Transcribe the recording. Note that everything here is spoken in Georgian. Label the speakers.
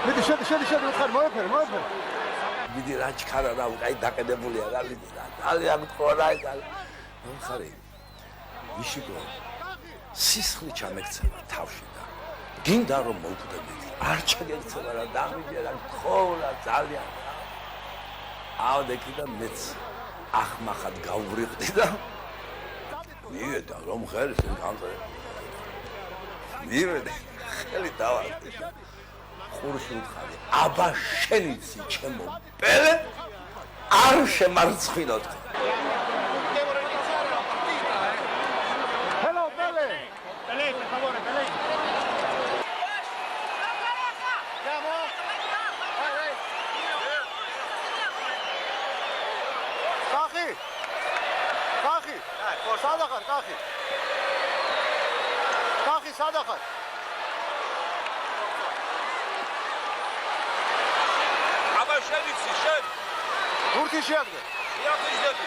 Speaker 1: მიდი შედი უთხარ მოეფერე.
Speaker 2: მიდი რა ჩქარა რა უკაი დაყენებულია რა მიდი რა ძალიან გქონდა ხარი ვიშიკო სისხლი ჩამექცევა თავში და გინდა რომ მოვკვდები არ ჩაგექცევა რა დამიჯერა ხოლა ძალიან ავდექი და მეც ახმახად გავვრიყდი და მივედა რომ ხელს გამწე მივედა ხელი დავარდი ხურში უთხარი აბა შენიცი ჩემო პელე არ შემარცხინოთ
Speaker 1: Hello Pele
Speaker 3: Per favore, Pelé.
Speaker 1: Andiamo vai Kachi სადახარ Kachi სადახარ
Speaker 4: აბა შენიცი შენ
Speaker 1: გურთი შეაგდე
Speaker 4: იაფიჟდები